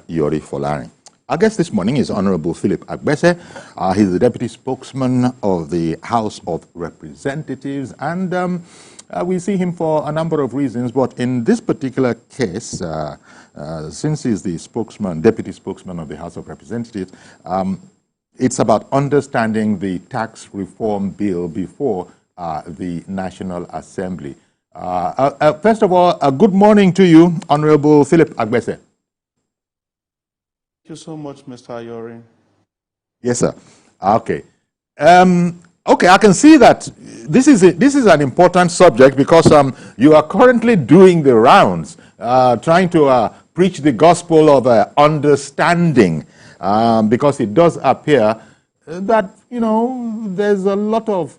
Yori Folarin. Our guest this morning is Honorable Philip Agbese. He's the deputy spokesman of the House of Representatives, and we see him for a number of reasons. But in this particular case, since he's the deputy spokesman of the House of Representatives, it's about understanding the tax reform bill before the National Assembly. First of all, good morning to you, Honorable Philip Agbese. Thank you so much, Mr. Ayori. Yes, sir. Okay. Okay, I can see that this is an important subject because you are currently doing the rounds, trying to preach the gospel of understanding, because it does appear that, you know, there's a lot of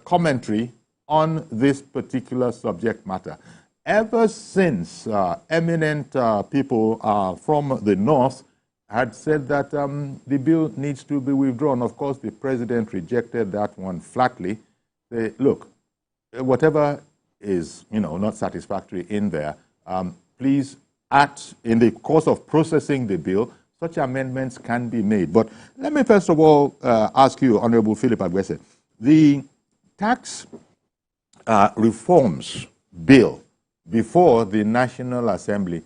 commentary on this particular subject matter. Ever since eminent people from the North had said that the bill needs to be withdrawn, of course, the president rejected that one flatly. Say, look, whatever is, you know, not satisfactory in there, please, in the course of processing the bill, such amendments can be made. But let me first of all ask you, Honorable Philip Agbese, the tax reforms bill before the National Assembly,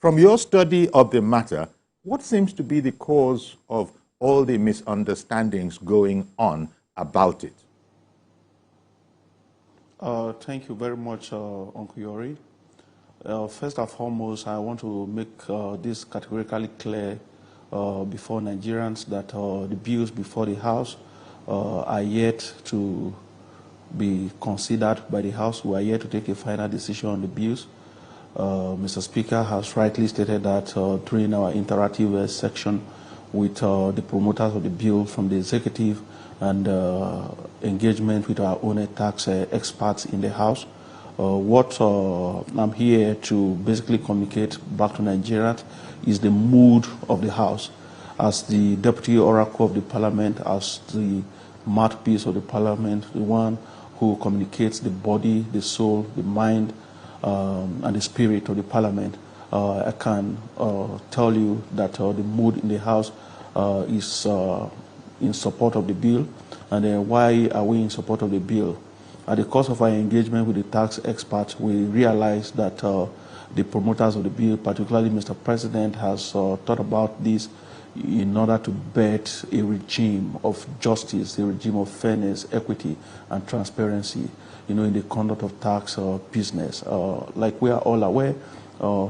from your study of the matter, what seems to be the cause of all the misunderstandings going on about it? Thank you very much, Uncle Yori. First and foremost, I want to make this categorically clear before Nigerians that the bills before the House are yet to be considered by the House. We are yet to take a final decision on the bills. Mr. Speaker has rightly stated that during our interactive section with the promoters of the bill from the executive and engagement with our own tax experts in the House, what I'm here to basically communicate back to Nigerians is the mood of the House. As the deputy oracle of the Parliament, as the mouthpiece of the Parliament, the one who communicates the body, the soul, the mind, and the spirit of the Parliament, I can tell you that the mood in the House is in support of the bill. And why are we in support of the bill? At the course of our engagement with the tax experts, we realized that the promoters of the bill, particularly Mr. President, has thought about this in order to bet a regime of justice, a regime of fairness, equity, and transparency, you know, in the conduct of tax business. Like we are all aware,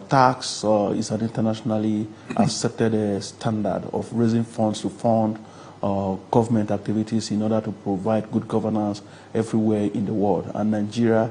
tax is an internationally accepted standard of raising funds to fund government activities in order to provide good governance everywhere in the world, and Nigeria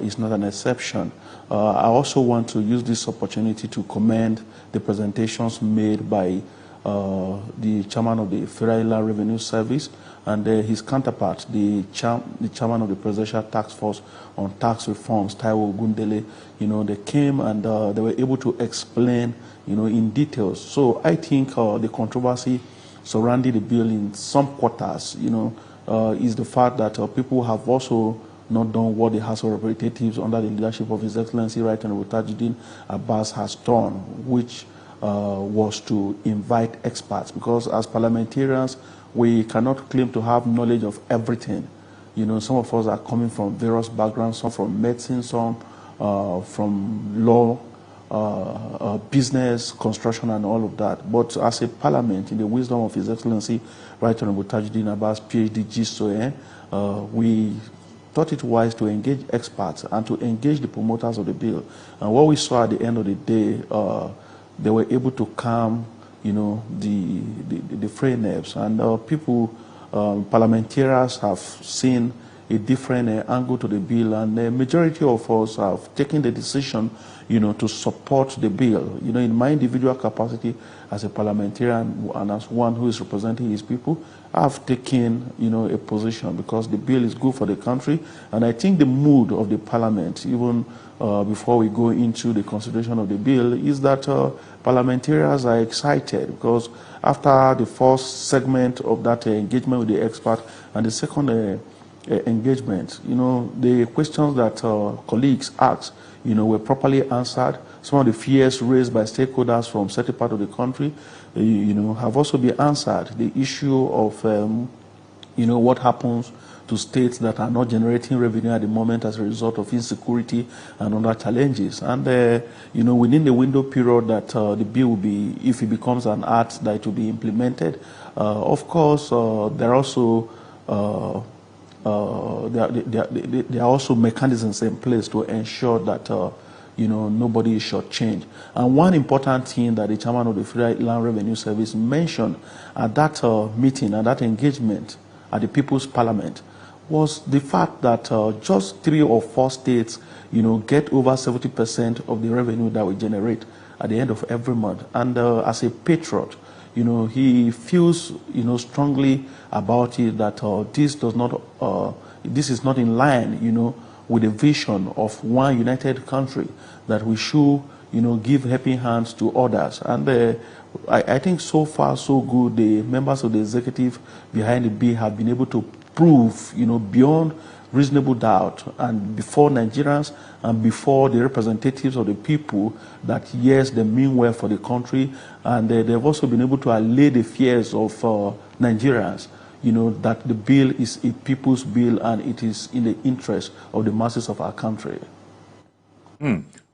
is not an exception. I also want to use this opportunity to commend the presentations made by the chairman of the Federal Revenue Service and his counterpart, the chairman of the Presidential Task Force on Tax Reforms, Taiwo Gundele. You know, they came and they were able to explain, you know, in details. So I think the controversy surrounding the bill in some quarters, you know, is the fact that people have also not done what the House of Representatives under the leadership of His Excellency Right Honorable Tajuddin Abbas has done, which was to invite experts, because as parliamentarians, we cannot claim to have knowledge of everything. You know, some of us are coming from various backgrounds, some from medicine, some from law, business, construction, and all of that. But as a parliament, in the wisdom of His Excellency Right Honorable Tajuddin Abbas, PhD, GSON, we thought it wise to engage experts and to engage the promoters of the bill. And what we saw at the end of the day, they were able to calm, you know, the frayed nerves. And people, parliamentarians have seen a different angle to the bill, and the majority of us have taken the decision, you know, to support the bill. You know, in my individual capacity as a parliamentarian and as one who is representing his people, I've taken, you know, a position because the bill is good for the country, and I think the mood of the Parliament, even before we go into the consideration of the bill, is that parliamentarians are excited because after the first segment of that engagement with the expert and the second engagement. The questions that colleagues asked, were properly answered. Some of the fears raised by stakeholders from certain part of the country, have also been answered. The issue of, what happens to states that are not generating revenue at the moment as a result of insecurity and other challenges. And, within the window period that the bill will be, if it becomes an act that it will be implemented, of course, there are also there are also mechanisms in place to ensure that nobody is shortchanged. And one important thing that the chairman of the Federal Land Revenue Service mentioned at that meeting, at that engagement at the People's Parliament, was the fact that just 3 or 4 states, get over 70% of the revenue that we generate at the end of every month. And as a patriot, he feels, strongly about it that this is not in line, with the vision of one united country, that we should, give helping hands to others. And I think so far so good. The members of the executive behind the bill have been able to prove, beyond reasonable doubt and before Nigerians and before the representatives of the people that yes, they mean well for the country, and they've also been able to allay the fears of Nigerians, that the bill is a people's bill and it is in the interest of the masses of our country.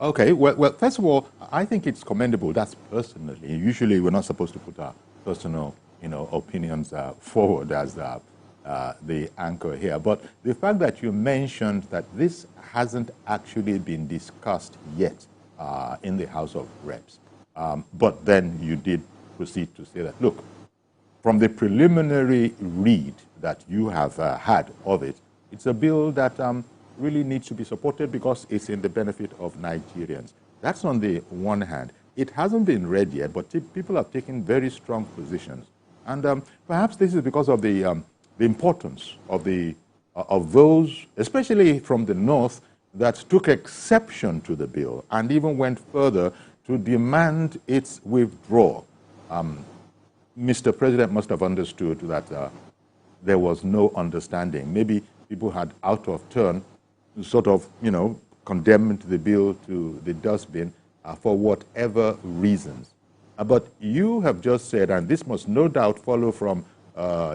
Okay, well, first of all, I think it's commendable. That's personally. Usually we're not supposed to put our personal, opinions forward as the anchor here. But the fact that you mentioned that this hasn't actually been discussed yet in the House of Reps, but then you did proceed to say that, look, from the preliminary read that you have had of it, it's a bill that really needs to be supported because it's in the benefit of Nigerians. That's on the one hand. It hasn't been read yet, but people have taken very strong positions. And perhaps this is because of the importance of those, especially from the North, that took exception to the bill and even went further to demand its withdrawal. Mr. President must have understood that there was no understanding. Maybe people had, out of turn, sort of, condemned the bill to the dustbin for whatever reasons. But you have just said, and this must no doubt follow from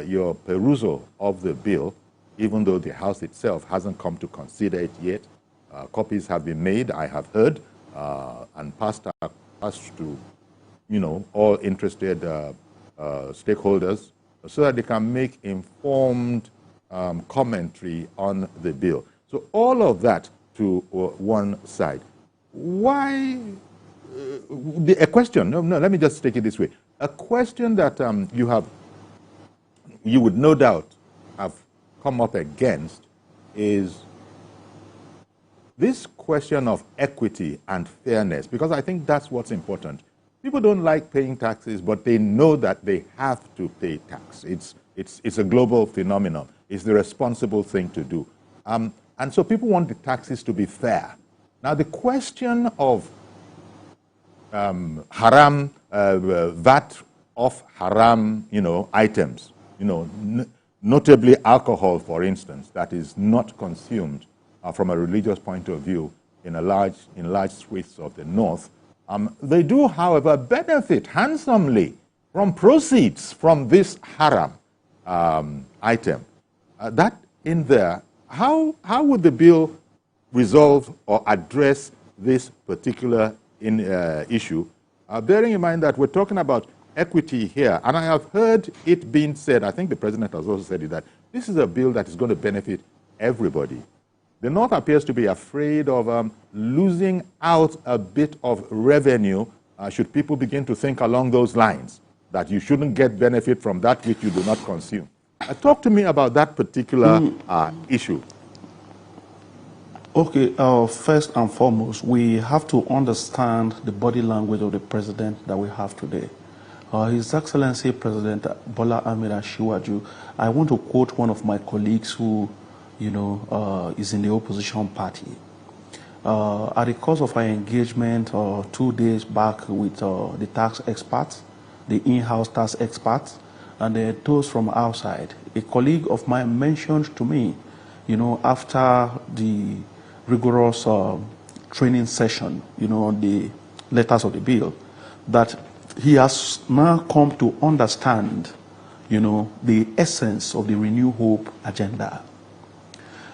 your perusal of the bill, even though the House itself hasn't come to consider it yet. Copies have been made, I have heard, and passed to, all interested stakeholders so that they can make informed commentary on the bill. So all of that to one side. Why, a question, no, let me just take it this way. A question that you would no doubt have come up against is this question of equity and fairness, because I think that's what's important. People don't like paying taxes, but they know that they have to pay tax. It's a global phenomenon. It's the responsible thing to do. And so people want the taxes to be fair. Now, the question of haram, VAT of haram, items, notably alcohol, for instance, that is not consumed from a religious point of view in large swathes of the North. They do, however, benefit handsomely from proceeds from this haram item. That in there, how would the bill resolve or address this particular issue, bearing in mind that we're talking about equity here, and I have heard it being said, I think the president has also said it, that this is a bill that is going to benefit everybody. The North appears to be afraid of losing out a bit of revenue should people begin to think along those lines, that you shouldn't get benefit from that which you do not consume. Talk to me about that particular issue. Okay, first and foremost, we have to understand the body language of the president that we have today. His Excellency President Bola Ahmed Asiwaju, I want to quote one of my colleagues who, is in the opposition party. At the course of our engagement 2 days back with the tax experts, the in-house tax experts, and those from outside, a colleague of mine mentioned to me after the rigorous training session, on the letters of the bill, that he has now come to understand, the essence of the Renew Hope agenda.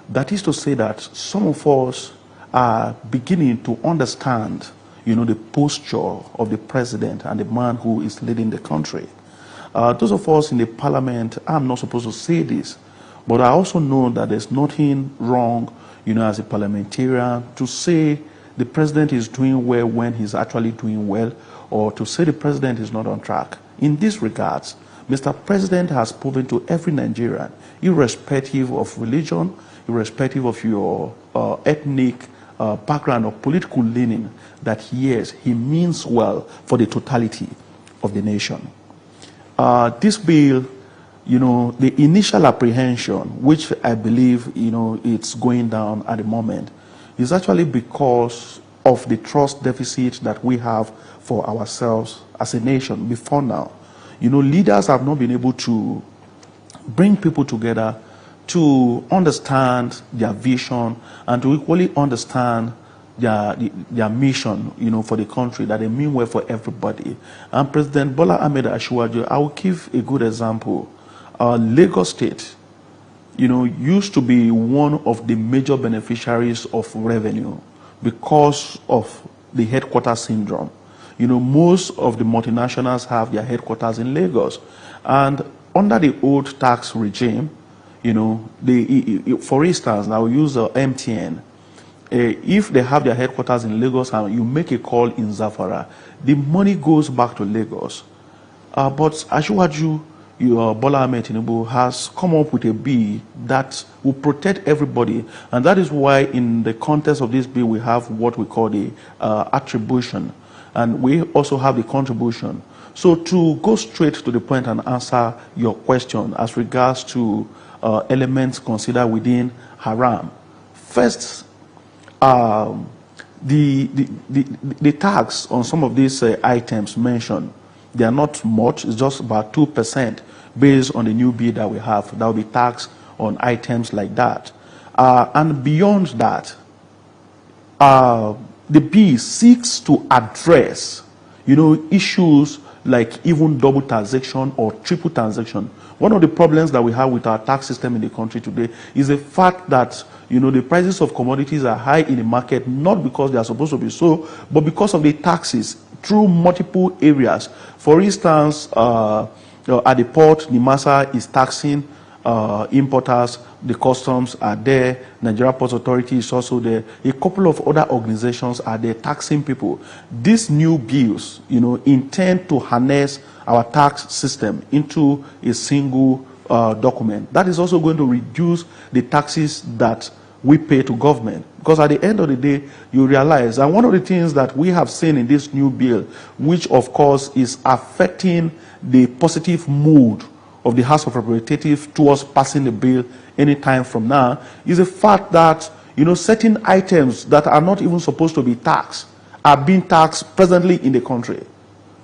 That is to say that some of us are beginning to understand, the posture of the president and the man who is leading the country. Those of us in the parliament, I'm not supposed to say this, but I also know that there's nothing wrong, as a parliamentarian, to say the president is doing well when he's actually doing well, or to say the president is not on track. In these regards, Mr. President has proven to every Nigerian, irrespective of religion, irrespective of your ethnic background or political leaning, that yes, he means well for the totality of the nation. This bill, the initial apprehension, which I believe, it's going down at the moment, is actually because of the trust deficit that we have for ourselves as a nation before now. Leaders have not been able to bring people together to understand their vision and to equally understand their mission, for the country, that they mean well for everybody. And President Bola Ahmed Asiwaju, I will give a good example. Lagos State, used to be one of the major beneficiaries of revenue because of the headquarters syndrome. Most of the multinationals have their headquarters in Lagos. And under the old tax regime, for instance, I will use MTN. If they have their headquarters in Lagos and you make a call in Zafara, the money goes back to Lagos. But Asiwaju, Bola Ahmed Tinubu, has come up with a bill that will protect everybody. And that is why in the context of this bill, we have what we call the attribution. And we also have the contribution. So to go straight to the point and answer your question as regards to elements considered within haram. First, the tax on some of these items mentioned, they are not much. It's just about 2% based on the new bill that we have. That will be tax on items like that. And beyond that, the bill seeks to address, issues like even double taxation or triple taxation. One of the problems that we have with our tax system in the country today is the fact that, the prices of commodities are high in the market, not because they are supposed to be so, but because of the taxes through multiple areas. For instance, at the port, NIMASA is taxing importers, the customs are there, Nigeria Ports Authority is also there, a couple of other organizations are there taxing people. These new bills, intend to harness our tax system into a single document. That is also going to reduce the taxes that we pay to government. Because at the end of the day, you realize, and one of the things that we have seen in this new bill, which of course is affecting the positive mood of the House of Representatives towards passing the bill any time from now, is the fact that, certain items that are not even supposed to be taxed are being taxed presently in the country.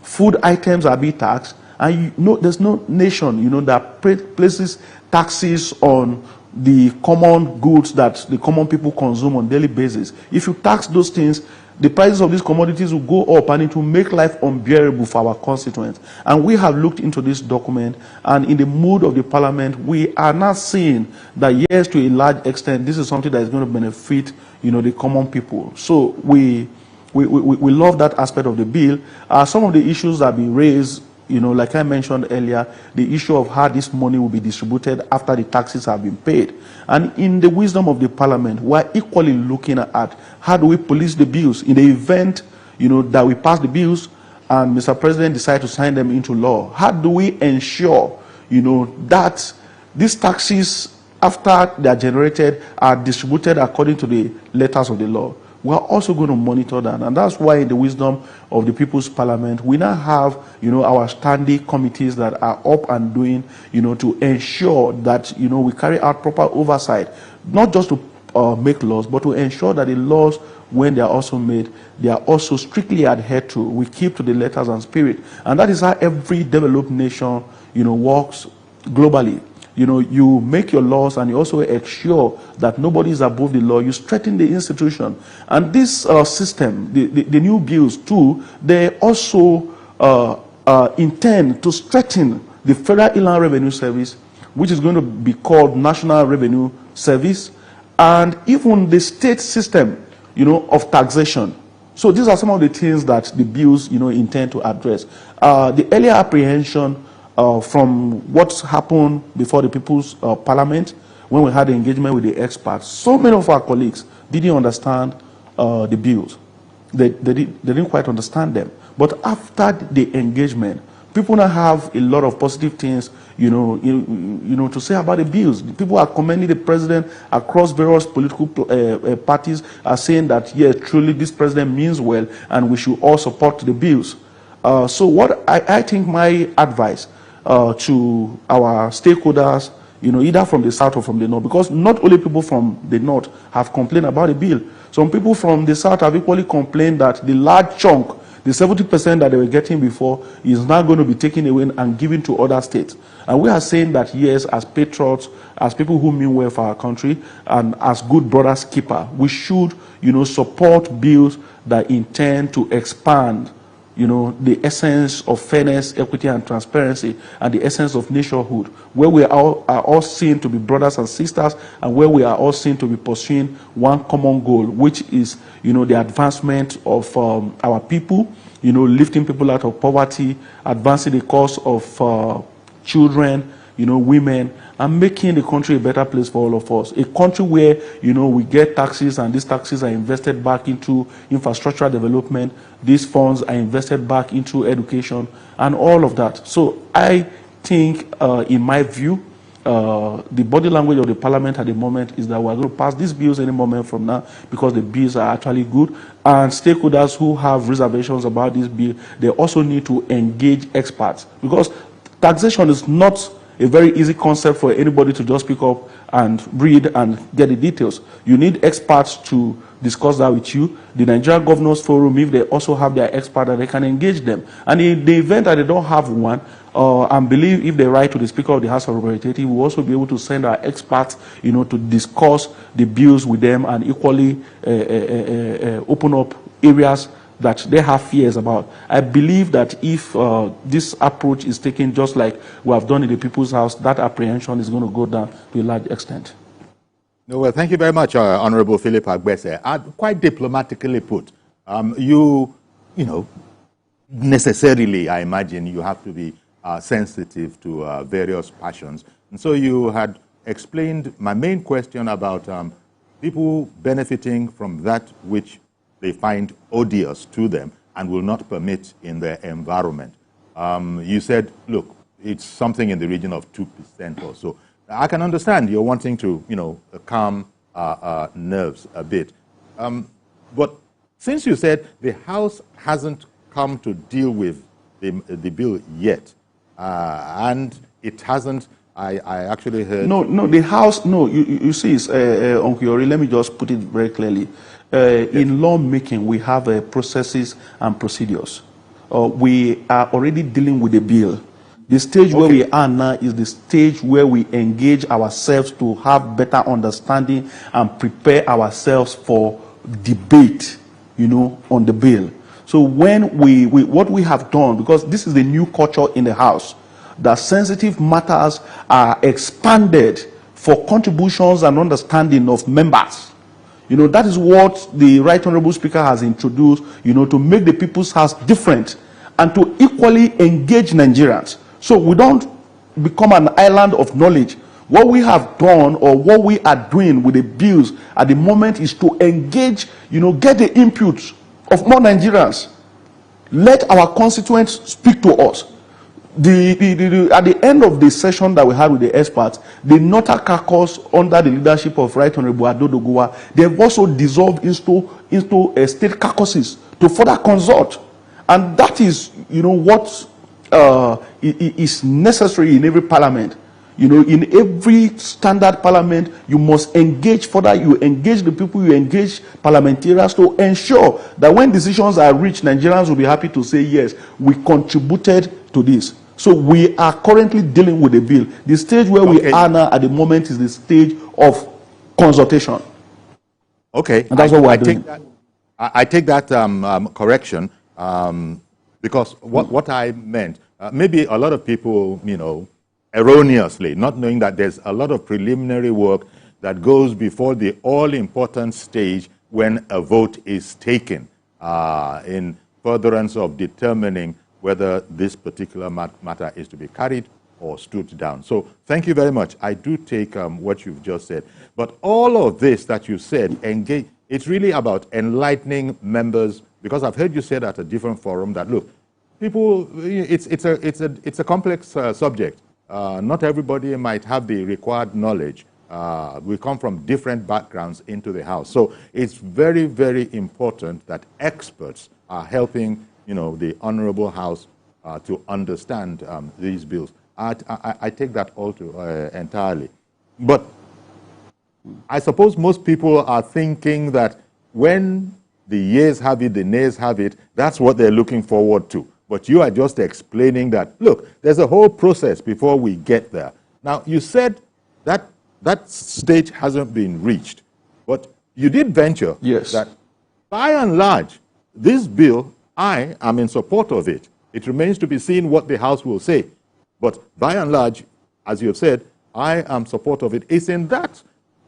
Food items are being taxed, and there's no nation, that places taxes on the common goods that the common people consume on a daily basis. If you tax those things, the prices of these commodities will go up and it will make life unbearable for our constituents. And we have looked into this document, and in the mood of the parliament, we are not seeing that, yes, to a large extent, this is something that is going to benefit, the common people. So we love that aspect of the bill. Some of the issues that have been raised, like I mentioned earlier, the issue of how this money will be distributed after the taxes have been paid. And in the wisdom of the parliament, we're equally looking at how do we police the bills in the event, that we pass the bills and Mr. President decides to sign them into law. How do we ensure, that these taxes, after they are generated, are distributed according to the letters of the law? We're also going to monitor that, and that's why in the wisdom of the People's Parliament, we now have, our standing committees that are up and doing, to ensure that, we carry out proper oversight, not just to make laws, but to ensure that the laws, when they are also made, they are also strictly adhered to. We keep to the letters and spirit, and that is how every developed nation, works globally. you make your laws and you also ensure that nobody is above the law. You strengthen the institution. And this system, the new bills too, they also intend to strengthen the Federal Inland Revenue Service, which is going to be called National Revenue Service, and even the state system, of taxation. So these are some of the things that the bills, intend to address. The earlier apprehension from what happened before the People's Parliament, when we had the engagement with the experts, so many of our colleagues didn't understand the bills. They didn't quite understand them. But after the engagement, people now have a lot of positive things, to say about the bills. People are commending the president across various political parties, are saying that, yes, truly this president means well, and we should all support the bills. So what I think my advice to our stakeholders, either from the south or from the north, because not only people from the north have complained about the bill. Some people from the south have equally complained that the large chunk, the 70% that they were getting before, is now going to be taken away and given to other states. And we are saying that, yes, as patriots, as people who mean well for our country, and as good brothers keeper, we should, support bills that intend to expand, the essence of fairness, equity, and transparency, and the essence of nationhood, where we are all seen to be brothers and sisters, and where we are all seen to be pursuing one common goal, which is, the advancement of our people, lifting people out of poverty, advancing the cause of children, women, and making the country a better place for all of us. A country where, we get taxes, and these taxes are invested back into infrastructure development. These funds are invested back into education and all of that. So I think, in my view, the body language of the parliament at the moment is that we're going to pass these bills any moment from now, because the bills are actually good. And stakeholders who have reservations about this bill, they also need to engage experts, because taxation is not a very easy concept for anybody to just pick up and read and get the details. You need experts to discuss that with you. The Nigerian Governors Forum, if they also have their expert, that they can engage them. And in the event that they don't have one, and believe if they write to the Speaker of the House of Representatives, we'll also be able to send our experts, to discuss the bills with them, and equally open up areas that they have fears about. I believe that if this approach is taken just like we have done in the People's House, that apprehension is going to go down to a large extent. No, well, thank you very much, Honorable Philip Agbese. Quite diplomatically put, you necessarily, I imagine, you have to be sensitive to various passions. And so you had explained my main question about people benefiting from that which they find odious to them and will not permit in their environment. You said, look, it's something in the region of 2% or so. I can understand you're wanting to, calm nerves a bit. But since you said the House hasn't come to deal with the bill yet, and it hasn't, I actually heard... No, the House, you see, Uncle Yori, let me just put it very clearly. In lawmaking, we have processes and procedures. We are already dealing with the bill. The stage where we are now is the stage where we engage ourselves to have better understanding and prepare ourselves for debate, on the bill. So when what we have done, because this is the new culture in the House, that sensitive matters are expanded for contributions and understanding of members. That is what the Right Honorable Speaker has introduced, to make the People's House different and to equally engage Nigerians. So we don't become an island of knowledge. What we have done, or what we are doing with the bills at the moment, is to engage, get the input of more Nigerians. Let our constituents speak to us. At the end of the session that we had with the experts, the Northern Caucus, under the leadership of Right Honorable Adodogowa, they've also dissolved into state caucuses to further consult. And that is, what is necessary in every parliament. In every standard parliament, you must engage further. You engage the people, you engage parliamentarians to ensure that when decisions are reached, Nigerians will be happy to say, yes, we contributed to this. So we are currently dealing with the bill. The stage where we are now at the moment is the stage of consultation. Okay, and that's what we're doing. I take that correction because what I meant, maybe a lot of people, erroneously, not knowing that there's a lot of preliminary work that goes before the all-important stage when a vote is taken in furtherance of determining whether this particular matter is to be carried or stood down. So thank you very much. I do take what you've just said. But all of this that you said, it's really about enlightening members, because I've heard you say at a different forum that, look, people, it's a complex subject. Not everybody might have the required knowledge. We come from different backgrounds into the House. So it's very, very important that experts are helping, the Honorable House to understand these bills. I take that all entirely. But I suppose most people are thinking that when the yeas have it, the nays have it, that's what they're looking forward to. But you are just explaining that, look, there's a whole process before we get there. Now, you said that that stage hasn't been reached, but you did venture that by and large, this bill, I am in support of it. It remains to be seen what the House will say. But by and large, as you have said, I am support of it. It's in that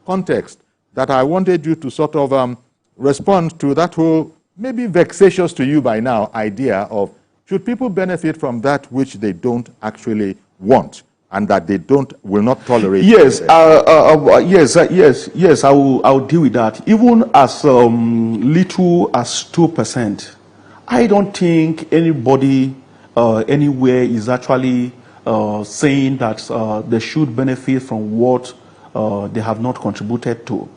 context that I wanted you to sort of respond to that whole, maybe vexatious to you by now, idea of should people benefit from that which they don't actually want and that they will not tolerate? Yes, yes, I will deal with that. Even as little as 2%, I don't think anybody anywhere is actually saying that they should benefit from what they have not contributed to.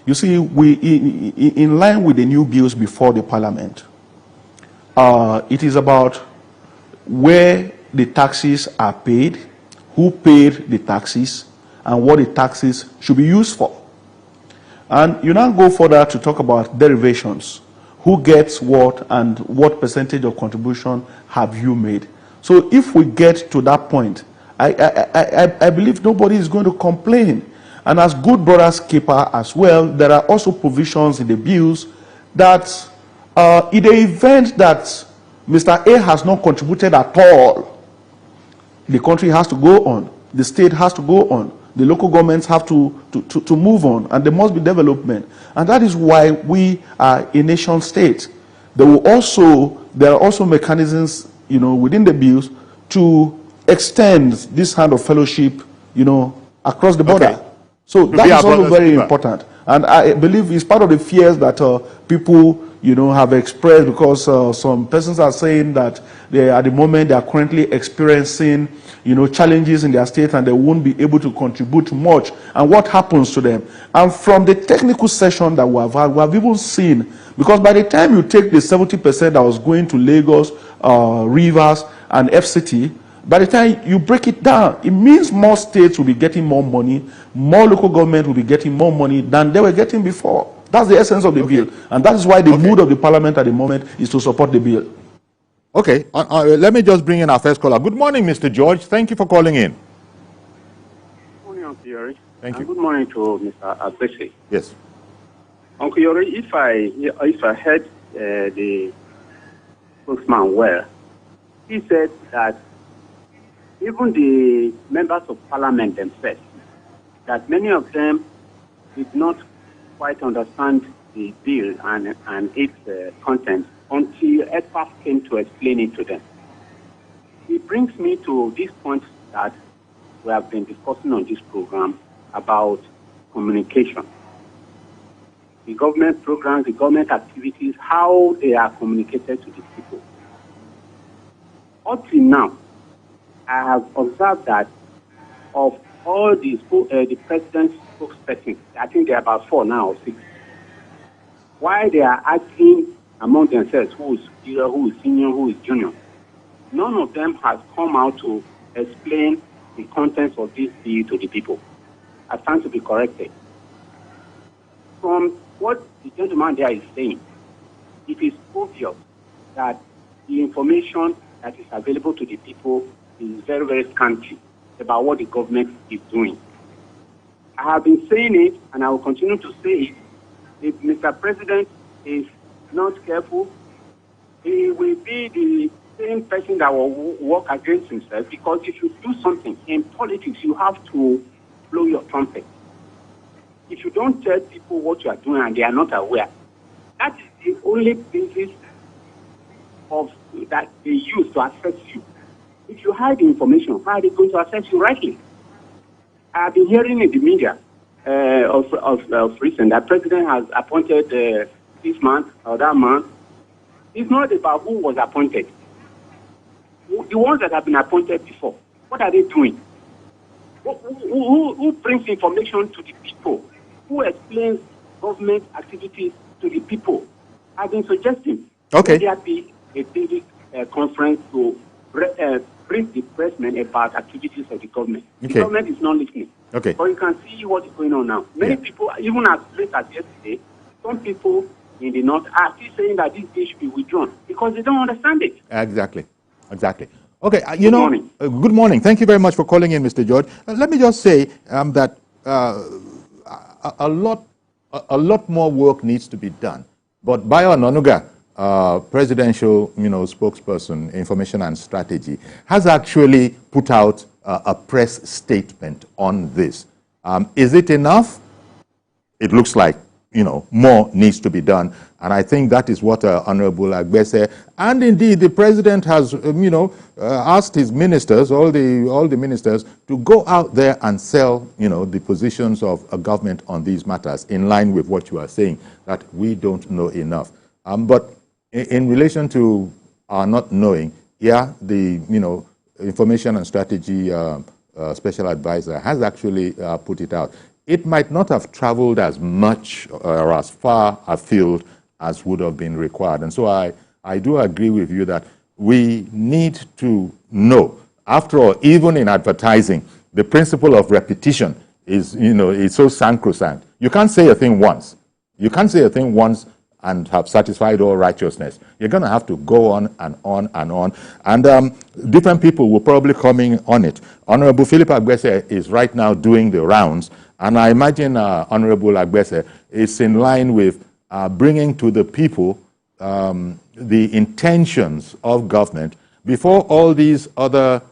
You see, in line with the new bills before the Parliament, it is about where the taxes are paid, who paid the taxes, and what the taxes should be used for. And you now go further to talk about derivations. Who gets what and what percentage of contribution have you made? So if we get to that point, I believe nobody is going to complain. And as good brothers keeper as well, there are also provisions in the bills that in the event that Mr. A has not contributed at all, the country has to go on, the state has to go on, the local governments have to move on, and there must be development. And that is why we are a nation state. There are also mechanisms, within the bills to extend this kind of fellowship, across the border. Okay. So that is also very important. And I believe it's part of the fears that people, have expressed, because some persons are saying that at the moment they are currently experiencing, challenges in their state and they won't be able to contribute much. And what happens to them? And from the technical session that we have had, we have even seen, because by the time you take the 70% that was going to Lagos, Rivers, and FCT, by the time you break it down, it means more states will be getting more money, more local government will be getting more money than they were getting before. That's the essence of the bill. And that is why the mood of the Parliament at the moment is to support the bill. Okay, let me just bring in our first caller. Good morning, Mr. George. Thank you for calling in. Good morning, Uncle Yori. Thank you. Good morning to Mr. Agbese. Yes. Uncle Yori, if I heard the spokesman well, he said that even the members of Parliament themselves, that many of them did not quite understand the bill and its content until experts came to explain it to them. It brings me to this point that we have been discussing on this program about communication. The government programs, the government activities, how they are communicated to the people. Up till now, I have observed that of all the president's spokespersons, I think there are about 4 now or 6, while they are acting among themselves who is superior, who is senior, who is junior, none of them has come out to explain the contents of this bill to the people. I stand to be corrected. From what the gentleman there is saying, it is obvious that the information that is available to the people is very, very scanty about what the government is doing. I have been saying it, and I will continue to say it. If Mr. President is not careful, he will be the same person that will work against himself, because if you do something in politics, you have to blow your trumpet. If you don't tell people what you are doing and they are not aware, that is the only basis of that they use to assess you. If you hide the information, how are they going to assess you rightly? I have been hearing in the media of recent that President has appointed this month or that month. It's not about who was appointed. The ones that have been appointed before, what are they doing? Who brings information to the people? Who explains government activities to the people? I've been suggesting Okay. there be a big conference to brief the pressmen about activities of the government. Okay. The government is not listening. Okay. But you can see what is going on now. Many people, even as late as yesterday, some people in the north are still saying that this bill should be withdrawn because they don't understand it. Exactly. Exactly. Okay, Good morning. Good morning. Thank you very much for calling in, Mr. George. Let me just say that a lot more work needs to be done. But Bayo Onanuga, presidential, spokesperson, information and strategy, has actually put out a press statement on this. Is it enough? It looks like, more needs to be done. And I think that is what Honorable Agbese, and indeed the president has, asked his ministers, all the ministers, to go out there and sell, the positions of a government on these matters, in line with what you are saying, that we don't know enough. But in relation to our not knowing, the, information and strategy special advisor has actually put it out. It might not have traveled as much or as far afield as would have been required. And so I do agree with you that we need to know. After all, even in advertising, the principle of repetition is, is so sacrosanct. You can't say a thing once. You can't say a thing once and have satisfied all righteousness. You're going to have to go on and on and on. And different people will probably come in on it. Honorable Philip Agbese is right now doing the rounds. And I imagine Honorable Agbese is in line with bringing to the people the intentions of government before all these other,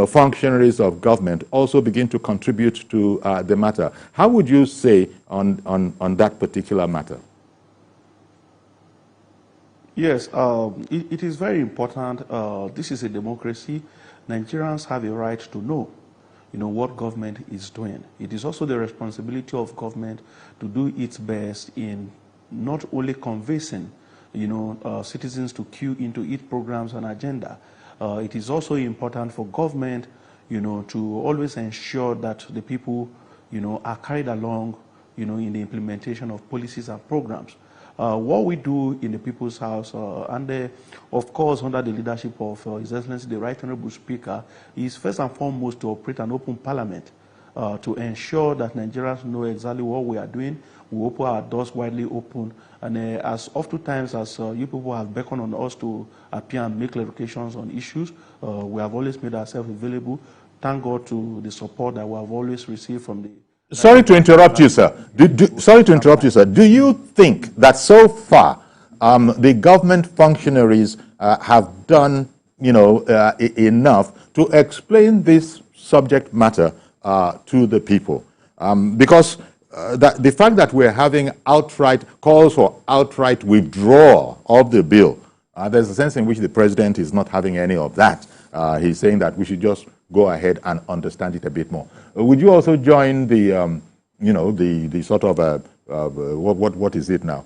functionaries of government also begin to contribute to the matter. How would you say on that particular matter? Yes, it is very important. This is a democracy. Nigerians have a right to know, what government is doing. It is also the responsibility of government to do its best in not only convincing, citizens to queue into its programs and agenda. It is also important for government, to always ensure that the people, are carried along, in the implementation of policies and programs. What we do in the People's House, and of course under the leadership of His Excellency the Right Honorable Speaker, is first and foremost to operate an open parliament, to ensure that Nigerians know exactly what we are doing. We open our doors widely open, and as oftentimes as you people have beckoned on us to appear and make clarifications on issues, we have always made ourselves available. Thank God to the support that we have always received from the... Sorry to interrupt you, sir. Sorry to interrupt you, sir. Do you think that so far the government functionaries have done, enough to explain this subject matter to the people? Because the fact that we're having outright calls for outright withdrawal of the bill, there's a sense in which the president is not having any of that. He's saying that we should just go ahead and understand it a bit more. Would you also join the, the sort of, what is it now?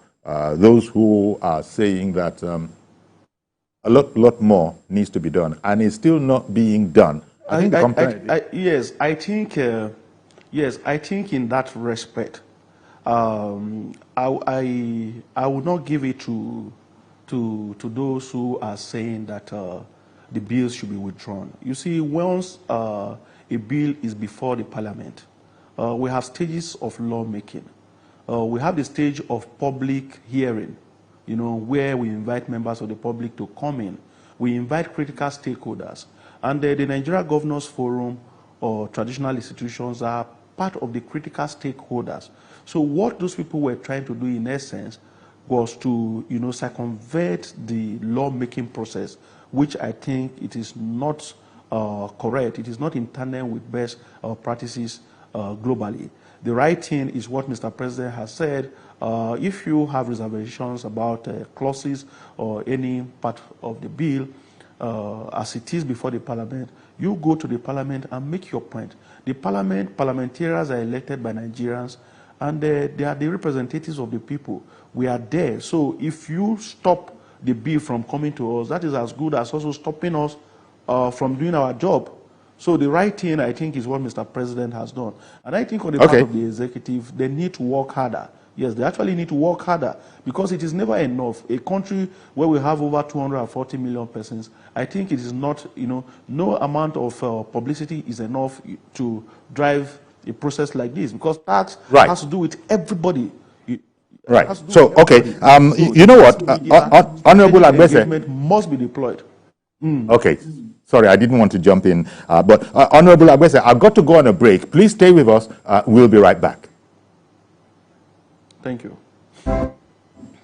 Those who are saying that a lot more needs to be done and is still not being done. Yes, I think in that respect, I would not give it to those who are saying that the bills should be withdrawn. You see, once a bill is before the parliament, we have stages of lawmaking. We have the stage of public hearing, where we invite members of the public to come in. we invite critical stakeholders. And the Nigeria Governors Forum or traditional institutions are part of the critical stakeholders. So what those people were trying to do in essence was to, circumvent the lawmaking process, which I think it is not correct. It is not in tandem with best practices globally. The right thing is what Mr. President has said. If you have reservations about clauses or any part of the bill, as it is before the parliament, you go to the parliament and make your point. The parliamentarians are elected by Nigerians, and they are the representatives of the people. We are there. So if you stop the bill from coming to us, that is as good as also stopping us from doing our job. So the right thing, I think, is what Mr. President has done. And I think on the part of the executive, they need to work harder. Yes, they actually need to work harder because it is never enough. A country where we have over 240 million persons, I think it is not, no amount of publicity is enough to drive a process like this because tax has to do with everybody. Right. So, okay, you know what, Honorable Agbese must be deployed. Okay. Sorry, I didn't want to jump in, but Honorable Agbese, I've got to go on a break. Please stay with us. We'll be right back. Thank you.